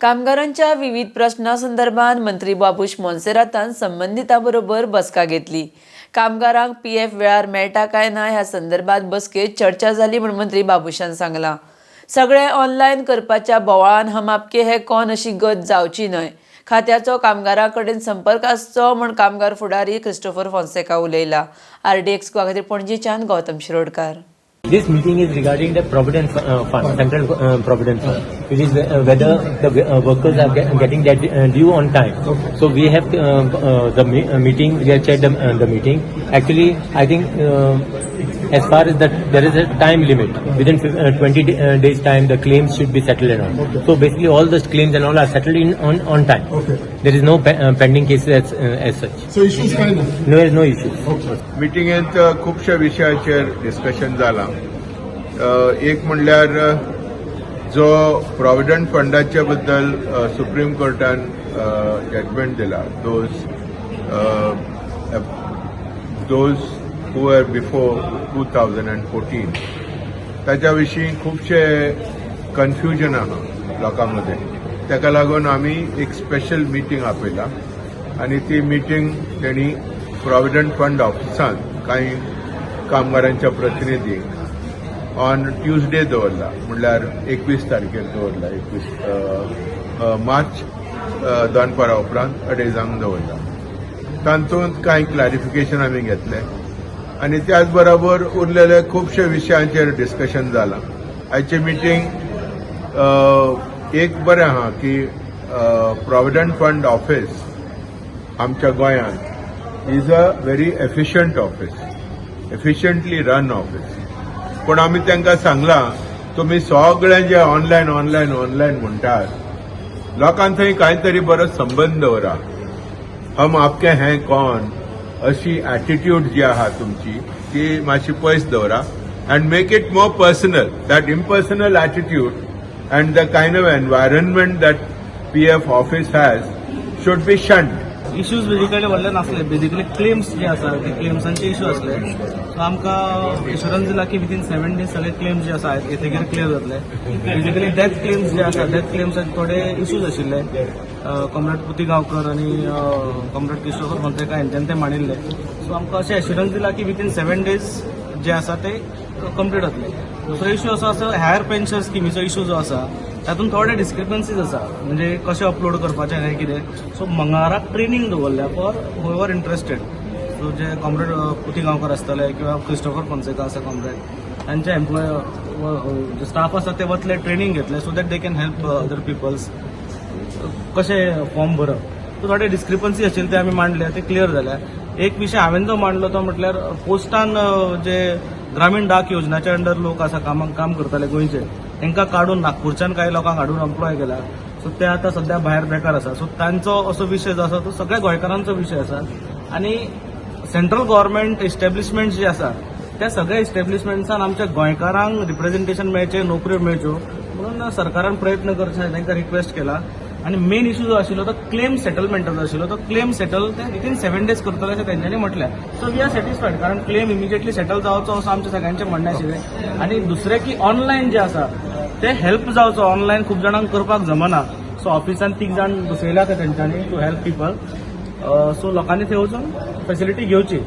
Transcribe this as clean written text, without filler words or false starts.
कामगारांच्या विविध प्रश्नांसंदर्भात मंत्री बाबूश मोन्सेरातान संबंधितांबरोबर बसका घेतली। कामगारांक पीएफ वेळार मेळटा काय ना ह्या संदर्भात बसकेत चर्चा जाली म्हूण मंत्री बाबूशान सांगला। सगळे ऑनलायन करपाच्या बोवाळान हम आपके हे कोण अशी गत जावची न्हय। खात्याचो कामगारां कडेन संपर्क आसचो म्हूण कामगार फुडारी क्रिस्टोफर फॉन्सेका उलयला। RDX खातीर पणजीच्यान Gautam Shirodkar. This meeting is regarding the Provident Fund, Central Provident Fund, which is whether the workers are getting that due on time. Okay. So we have the meeting, we have chaired the meeting. Actually, I think as far as that there is a time limit. Within 20 days time, the claims should be settled and all. Okay. So basically all the claims and all are settled on time. Okay. There is no pending cases as such. So issues kind of? No, there is no issues. Okay. मिटिंगेंत खुबशा विशयाचेर discussion जाला। एक म्हणल्यार जो provident फंडाच्या बद्दल supreme कोर्टान judgement दिला, those who were before 2014 ताच्या विशीं खुबशे कन्फ्युजन आहा लोकां मदें। ताका लागून आमी एक स्पेशल मिटींग आपयला आनी ती मिटींग तेणी प्रॉव्हिडंट फंड ऑफिसान कांय कामगारांच्या प्रतिनिधींक ऑन ट्यूजडे दवरला, म्हणल्यार 21 तारखेर दवरला। 21 मार्च दनपारा उपरांत अडेजांक दवरला। तातूंत कांय क्लॅरिफिकेशन आमी घेतले आनी त्याच बरोबर उरलेले खुबशे विशयांचेर डिस्कशन जालां। आयचे मिटींग एक बरें आहा की प्रॉव्हिडंट फंड ऑफिस आमच्या गोंयांत is a very efficient office, efficiently run office. पण आम्ही तांकां सांगलां तुमी सगळें जे ऑनलायन म्हणटात, लोकांक थंय कांय तरी बरो संबंध दवरा। हम आपके हैं कौन अशी एटिट्यूड जी आहा तुमची ती मातशी पयस दवरा and make it more personal. That impersonal attitude and the kind of environment that PF office has should be शंड। Issues basically व्हडले नासले, बेजिकली क्लेम्स जे आसा ते क्लेम्सांचे इश्यू असले। सो आमकां एश्युरन्स दिला की विदिन 7 days सगळे क्लेम्स जे आसा येतेगेर क्लियर जातले। बेजिकली डेथ क्लेम्स जे आसा डेथ क्लेम्साचे थोडे इश्यूज आशिल्ले, कॉम्रेड पुती गांवकर आनी कॉम्रेड क्रिस्टोफर फॉन्सेका हांच्यान ते मांडिल्ले। सो आमकां अशें एश्युरन्स दिला की विदिन 7 days जे आसा ते कंप्लीट जातले। दुसरो इश्यू असो आसा हायर पेन्शन स्किमीचो इश्यू जो आसा तातूंत थोडे डिस्क्रिपन्सीज आसा, म्हणजे कशें अपलोड करपाचें काय कितें। सो मंगळाराक ट्रेनिंग दवरल्या फॉर हुएवर इंटरेस्टेड। सो जे कॉम्रेड पुती गांवकर आसतले किंवा क्रिस्टोफर फॉन्सेका आसा कॉम्रेड, तांचे एम्प्लॉय जे स्टाफ आसा ते वतले ट्रेनिंग घेतले so that they can help other peoples कशें फॉर्म भरप। सो थोडे डिस्क्रिपन्सी आशिल्ले ते आमी मांडले, ते क्लियर जाल्या। एक विशय हांवें जो मांडलो तो म्हटल्यार पोस्टान जे ग्रामीण डाक योजनाच्या अंडर लोक आसा काम करताले गोंयचे, तांकां काडून नागपूरच्यान कांय लोकांक हाडून एम्प्लॉय केला। सो ते आतां सध्या भायर बेकार आसा। सो तांचो असो विशय जो आसा तो सगळ्या गोंयकारांचो विशय आसा। आनी सेंट्रल गव्हर्नमेंट इस्टॅब्लिशमेंट जे आसा त्या सगळ्या इस्टॅब्लिशमेंट्सान आमच्या गोंयकारांक रिप्रेझेंटेशन मेळचें, नोकऱ्यो मेळच्यो म्हणून सरकारान प्रयत्न करचे तांकां रिक्वेस्ट केला। आनी मेन इश्यू जो आशिल्लो तो क्लेम सेटलमेंटाचो आशिल्लो, तो क्लेम सेटल ते विदिन 7 days करतले अशें तेंच्यांनी म्हटलें। सो वी आर सॅटिस्फायड, कारण क्लेम इमिजिएटली सेटल जावचो असो आमच्या सगळ्यांचें म्हणणें आशिल्लें। आनी दुसरें की ऑनलायन जे आसा ते हेल्प जावचो, ऑनलायन खूब जाणांक करपाक जमना। सो ऑफिसान 3 जाण बसयल्या तेंच्यांनी टू हेल्प पीपल। सो लोकांनी थंय वचून फॅसिलिटी घेवची।